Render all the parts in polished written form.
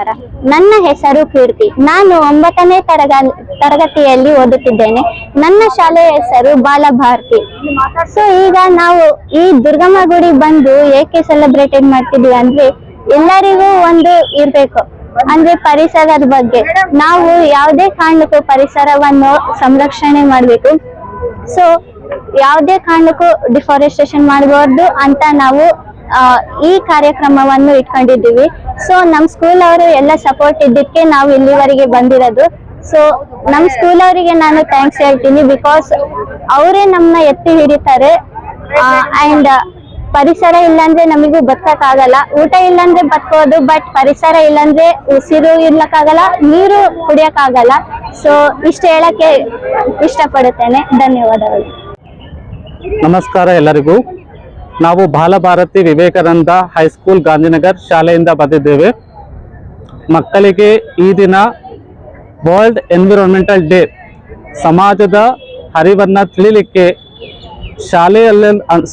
ನಮಸ್ಕಾರ. ನನ್ನ ಹೆಸರು ಕೀರ್ತಿ. ನಾನು 9ನೇ ತರಗತಿಯಲ್ಲಿ ಓದುತ್ತಿದ್ದೇನೆ. ನನ್ನ ಶಾಲೆಯ ಹೆಸರು ಬಾಲಭಾರತಿ. ಸೊ ಈಗ ನಾವು ಈ ದುರ್ಗಮ್ಮ ಗುಡಿ ಬಂದು ಏಕೆ ಸೆಲೆಬ್ರೇಟೆಡ್ ಮಾಡ್ತಿದ್ವಿ ಅಂದ್ರೆ ಎಲ್ಲರಿಗೂ ಒಂದು ಇರ್ಬೇಕು ಅಂದ್ರೆ ಪರಿಸರದ ಬಗ್ಗೆ ನಾವು ಯಾವುದೇ ಕಾರಣಕ್ಕೂ ಪರಿಸರವನ್ನು ಸಂರಕ್ಷಣೆ ಮಾಡ್ಬೇಕು. ಸೊ ಯಾವುದೇ ಕಾರಣಕ್ಕೂ ಡಿಫಾರೆಸ್ಟೇಷನ್ ಮಾಡಬಾರ್ದು ಅಂತ ನಾವು ಈ ಕಾರ್ಯಕ್ರಮವನ್ನು ಇಟ್ಕೊಂಡಿದ್ದೀವಿ. ಸೊ ನಮ್ ಸ್ಕೂಲ್ ಅವರು ಎಲ್ಲ ಸಪೋರ್ಟ್ ಇದ್ದಕ್ಕೆ ನಾವು ಇಲ್ಲಿವರೆಗೆ ಬಂದಿರೋದು. ಸೊ ನಮ್ ಸ್ಕೂಲ್ ಅವರಿಗೆ ನಾನು ಥ್ಯಾಂಕ್ಸ್ ಹೇಳ್ತೀನಿ, ಬಿಕಾಸ್ ಅವರೇ ನಮ್ಮನ್ನ ಎತ್ತಿ ಹಿಡಿತಾರೆ. ಅಂಡ್ ಪರಿಸರ ಇಲ್ಲಾಂದ್ರೆ ನಮಗೂ ಬದುಕಕ್ಕಾಗಲ್ಲ. ಊಟ ಇಲ್ಲಾಂದ್ರೆ ಬದುಕೋದು, ಬಟ್ ಪರಿಸರ ಇಲ್ಲಾಂದ್ರೆ ಉಸಿರು ಇರ್ಲಕ್ಕಾಗಲ್ಲ, ನೀರು ಕುಡಿಯಕ್ಕಾಗಲ್ಲ. ಸೊ ಇಷ್ಟು ಹೇಳಕ್ಕೆ ಇಷ್ಟಪಡುತ್ತೇನೆ. ಧನ್ಯವಾದಗಳು. ನಮಸ್ಕಾರ ಎಲ್ಲರಿಗೂ. ನಾವು ಬಾಲಭಾರತಿ ವಿವೇಕಾನಂದ ಹೈಸ್ಕೂಲ್ ಗಾಂಧಿನಗರ್ ಶಾಲೆಯಿಂದ ಬಂದಿದ್ದೇವೆ. ಮಕ್ಕಳಿಗೆ ಈ ದಿನ ವರ್ಲ್ಡ್ ಎನ್ವಿರಾನ್ಮೆಂಟಲ್ ಡೇ, ಸಮಾಜದ ಹರಿವನ್ನು ತಿಳಿಲಿಕ್ಕೆ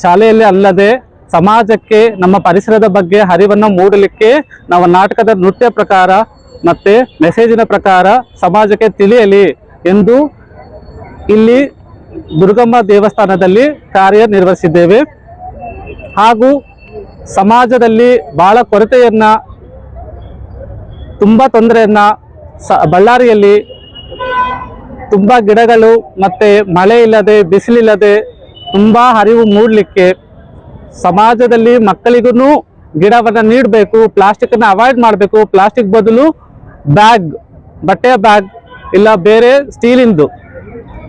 ಶಾಲೆಯಲ್ಲಿ ಅಲ್ಲದೆ ಸಮಾಜಕ್ಕೆ ನಮ್ಮ ಪರಿಸರದ ಬಗ್ಗೆ ಹರಿವನ್ನು ಮೂಡಲಿಕ್ಕೆ ನಾವು ನಾಟಕದ ನೃತ್ಯ ಪ್ರಕಾರ ಮತ್ತು ಮೆಸೇಜಿನ ಪ್ರಕಾರ ಸಮಾಜಕ್ಕೆ ತಿಳಿಯಲಿ ಎಂದು ಇಲ್ಲಿ ದುರ್ಗಮ್ಮ ದೇವಸ್ಥಾನದಲ್ಲಿ ಕಾರ್ಯನಿರ್ವಹಿಸಿದ್ದೇವೆ. ಹಾಗೂ ಸಮಾಜದಲ್ಲಿ ಬಹಳ ಕೊರತೆಯನ್ನು, ತುಂಬ ತೊಂದರೆಯನ್ನು, ಬಳ್ಳಾರಿಯಲ್ಲಿ ತುಂಬ ಗಿಡಗಳು ಮತ್ತು ಮಳೆ ಇಲ್ಲದೆ ಬಿಸಿಲಿಲ್ಲದೆ ತುಂಬ ಹರಿವು ಮೂಡಲಿಕ್ಕೆ ಸಮಾಜದಲ್ಲಿ ಮಕ್ಕಳಿಗೂ ಗಿಡವನ್ನು ನೀಡಬೇಕು, ಪ್ಲಾಸ್ಟಿಕ್ಕನ್ನು ಅವಾಯ್ಡ್ ಮಾಡಬೇಕು. ಪ್ಲಾಸ್ಟಿಕ್ ಬದಲು ಬ್ಯಾಗ್, ಬಟ್ಟೆಯ ಬ್ಯಾಗ್ ಇಲ್ಲ ಬೇರೆ ಸ್ಟೀಲಿಂದು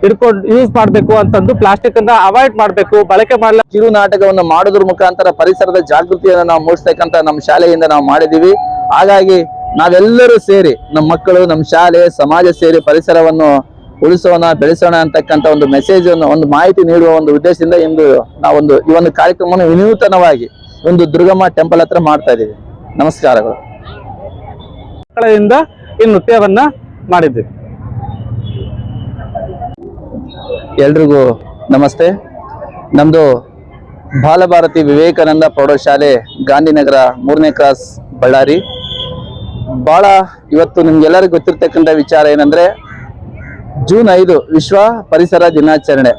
ಹಿಡ್ಕೊಂಡು ಯೂಸ್ ಮಾಡಬೇಕು ಅಂತಂದು ಪ್ಲಾಸ್ಟಿಕ್ ಅನ್ನ ಅವಾಯ್ಡ್ ಮಾಡಬೇಕು, ಬಳಕೆ ಮಾಡಲ. ಕಿರು ನಾಟಕವನ್ನು ಮಾಡೋದ್ರ ಮುಖಾಂತರ ಪರಿಸರದ ಜಾಗೃತಿಯನ್ನು ನಾವು ಮೂಡಿಸ್ತಕ್ಕಂತ ನಮ್ಮ ಶಾಲೆಯಿಂದ ನಾವು ಮಾಡಿದೀವಿ. ಹಾಗಾಗಿ ನಾವೆಲ್ಲರೂ ಸೇರಿ ನಮ್ಮ ಮಕ್ಕಳು, ನಮ್ಮ ಶಾಲೆ, ಸಮಾಜ ಸೇರಿ ಪರಿಸರವನ್ನು ಉಳಿಸೋಣ, ಬೆಳೆಸೋಣ ಅಂತಕ್ಕಂಥ ಒಂದು ಮೆಸೇಜ್ ಅನ್ನು, ಒಂದು ಮಾಹಿತಿ ನೀಡುವ ಒಂದು ಉದ್ದೇಶದಿಂದ ಇಂದು ನಾವೊಂದು ಈ ಒಂದು ಕಾರ್ಯಕ್ರಮವನ್ನು ವಿನೂತನವಾಗಿ ಒಂದು ದುರ್ಗಮ್ಮ ಟೆಂಪಲ್ ಹತ್ರ ಮಾಡ್ತಾ ಇದ್ದೀವಿ. ನಮಸ್ಕಾರಗಳು. ಮಕ್ಕಳಿಂದ ಈ ನೃತ್ಯವನ್ನ ಮಾಡಿದ್ದೀವಿ. ಎಲ್ರಿಗೂ ನಮಸ್ತೆ. ನಮ್ದು ಬಾಲಭಾರತಿ ವಿವೇಕಾನಂದ ಪ್ರೌಢಶಾಲೆ ಗಾಂಧಿನಗರ 3ನೇ ಕ್ರಾಸ್ ಬಳ್ಳಾರಿ. ಬಹಳ ಇವತ್ತು ನಿಮ್ಗೆಲ್ಲರಿಗೂ ಗೊತ್ತಿರ್ತಕ್ಕಂಥ ವಿಚಾರ ಏನಂದ್ರೆ ಜೂನ್ 5 ವಿಶ್ವ ಪರಿಸರ ದಿನಾಚರಣೆ.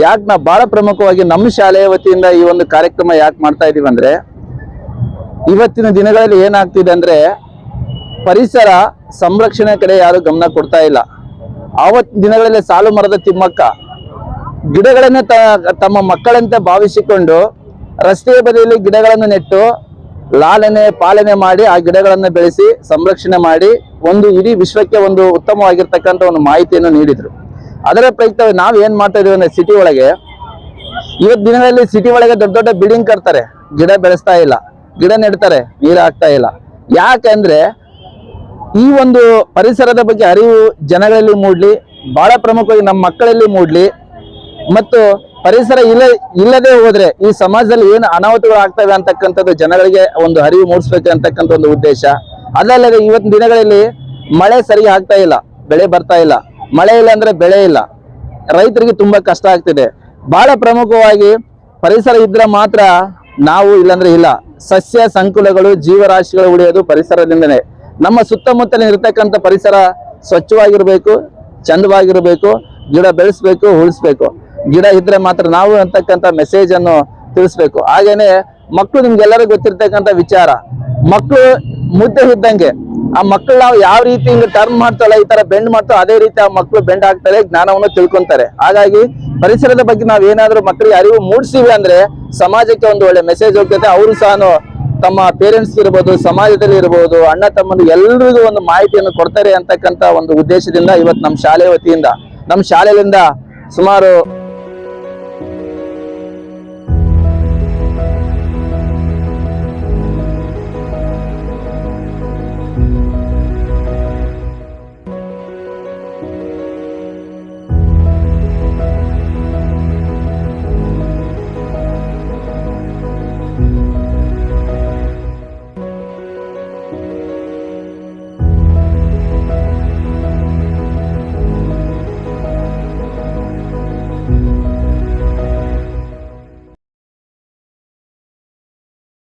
ಯಾಕೆ ನಾವು ಬಹಳ ಪ್ರಮುಖವಾಗಿ ನಮ್ಮ ಶಾಲೆಯ ವತಿಯಿಂದ ಈ ಒಂದು ಕಾರ್ಯಕ್ರಮ ಯಾಕೆ ಮಾಡ್ತಾ ಇದೀವಿ ಅಂದ್ರೆ, ಇವತ್ತಿನ ದಿನಗಳಲ್ಲಿ ಏನಾಗ್ತಿದೆ ಅಂದ್ರೆ ಪರಿಸರ ಸಂರಕ್ಷಣೆ ಕಡೆ ಯಾರು ಗಮನ ಕೊಡ್ತಾ ಇಲ್ಲ. ಆವತ್ತಿನ ದಿನಗಳಲ್ಲಿ ಸಾಲು ಮರದ ತಿಮ್ಮಕ್ಕ ಗಿಡಗಳನ್ನ ತಮ್ಮ ಮಕ್ಕಳಂತೆ ಭಾವಿಸಿಕೊಂಡು ರಸ್ತೆಯ ಬದಿಯಲ್ಲಿ ಗಿಡಗಳನ್ನು ನೆಟ್ಟು ಲಾಲನೆ ಪಾಲನೆ ಮಾಡಿ ಆ ಗಿಡಗಳನ್ನು ಬೆಳೆಸಿ ಸಂರಕ್ಷಣೆ ಮಾಡಿ ಒಂದು ಇಡೀ ವಿಶ್ವಕ್ಕೆ ಒಂದು ಉತ್ತಮವಾಗಿರ್ತಕ್ಕಂಥ ಒಂದು ಮಾಹಿತಿಯನ್ನು ನೀಡಿದ್ರು. ಅದರ ಪ್ರಯುಕ್ತ ನಾವ್ ಏನ್ ಮಾಡ್ತಾ ಇದೀವಿ ಅಂದ್ರೆ ಸಿಟಿ ಒಳಗೆ ಇವತ್ತು ದಿನಗಳಲ್ಲಿ ಸಿಟಿ ಒಳಗೆ ದೊಡ್ಡ ದೊಡ್ಡ ಬಿಲ್ಡಿಂಗ್ ಕಟ್ತಾರೆ, ಗಿಡ ಬೆಳೆಸ್ತಾ ಇಲ್ಲ, ಗಿಡ ನೆಡ್ತಾರೆ, ನೀರು ಹಾಕ್ತಾ ಇಲ್ಲ. ಯಾಕೆಂದ್ರೆ ಈ ಒಂದು ಪರಿಸರದ ಬಗ್ಗೆ ಅರಿವು ಜನಗಳಲ್ಲಿ ಮೂಡ್ಲಿ, ಬಹಳ ಪ್ರಮುಖವಾಗಿ ನಮ್ಮ ಮಕ್ಕಳಲ್ಲಿ ಮೂಡ್ಲಿ, ಮತ್ತು ಪರಿಸರ ಇಲ್ಲದೆ ಹೋದ್ರೆ ಈ ಸಮಾಜದಲ್ಲಿ ಏನು ಅನಾಹುತಗಳು ಆಗ್ತವೆ ಅಂತಕ್ಕಂಥದ್ದು ಜನಗಳಿಗೆ ಒಂದು ಅರಿವು ಮೂಡಿಸ್ಬೇಕು ಅಂತಕ್ಕಂಥ ಒಂದು ಉದ್ದೇಶ. ಅದಲ್ಲದೆ ಇವತ್ತಿನ ದಿನಗಳಲ್ಲಿ ಮಳೆ ಸರಿ ಆಗ್ತಾ ಇಲ್ಲ, ಬೆಳೆ ಬರ್ತಾ ಇಲ್ಲ, ಮಳೆ ಇಲ್ಲ ಅಂದ್ರೆ ಬೆಳೆ ಇಲ್ಲ, ರೈತರಿಗೆ ತುಂಬಾ ಕಷ್ಟ ಆಗ್ತಿದೆ. ಬಹಳ ಪ್ರಮುಖವಾಗಿ ಪರಿಸರ ಇದ್ರೆ ಮಾತ್ರ ನಾವು, ಇಲ್ಲಾಂದ್ರೆ ಇಲ್ಲ. ಸಸ್ಯ ಸಂಕುಲಗಳು, ಜೀವರಾಶಿಗಳು ಉಳಿಯೋದು ಪರಿಸರದಿಂದನೇ. ನಮ್ಮ ಸುತ್ತಮುತ್ತಲಿನ ಇರ್ತಕ್ಕಂಥ ಪರಿಸರ ಸ್ವಚ್ಛವಾಗಿರ್ಬೇಕು, ಚಂದವಾಗಿರ್ಬೇಕು, ಗಿಡ ಬೆಳೆಸ್ಬೇಕು, ಉಳಿಸ್ಬೇಕು. ಗಿಡ ಇದ್ರೆ ಮಾತ್ರ ನಾವು ಅಂತಕ್ಕಂಥ ಮೆಸೇಜ್ ಅನ್ನು ತಿಳಿಸ್ಬೇಕು. ಹಾಗೇನೆ ಮಕ್ಕಳು, ನಿಮ್ಗೆಲ್ಲರಿಗೂ ಗೊತ್ತಿರ್ತಕ್ಕಂಥ ವಿಚಾರ, ಮಕ್ಕಳು ಮುದ್ದೆ ಇದ್ದಂಗೆ. ಆ ಮಕ್ಕಳು ನಾವು ಯಾವ ರೀತಿ ಹಿಂಗೆ ಟರ್ನ್ ಮಾಡ್ತಾಳೆ, ಈ ತರ ಬೆಂಡ್ ಮಾಡ್ತಾವೆ, ಅದೇ ರೀತಿ ಆ ಮಕ್ಕಳು ಬೆಂಡ್ ಆಗ್ತಾರೆ, ಜ್ಞಾನವನ್ನು ತಿಳ್ಕೊಂತಾರೆ. ಹಾಗಾಗಿ ಪರಿಸರದ ಬಗ್ಗೆ ನಾವ್ ಏನಾದ್ರೂ ಮಕ್ಕಳಿಗೆ ಅರಿವು ಮೂಡಿಸಿವಿ ಅಂದ್ರೆ ಸಮಾಜಕ್ಕೆ ಒಂದು ಒಳ್ಳೆ ಮೆಸೇಜ್ ಹೋಗ್ತದೆ. ಅವರು ಸಹ ತಮ್ಮ ಪೇರೆಂಟ್ಸ್ ಇರ್ಬೋದು, ಸಮಾಜದಲ್ಲಿ ಇರ್ಬೋದು, ಅಣ್ಣ ತಮ್ಮಂದು ಎಲ್ರಿಗೂ ಒಂದು ಮಾಹಿತಿಯನ್ನು ಕೊಡ್ತಾರೆ ಅಂತಕ್ಕಂಥ ಒಂದು ಉದ್ದೇಶದಿಂದ ಇವತ್ತು ನಮ್ಮ ಶಾಲೆ ವತಿಯಿಂದ, ನಮ್ಮ ಶಾಲೆಯಿಂದ ಸುಮಾರು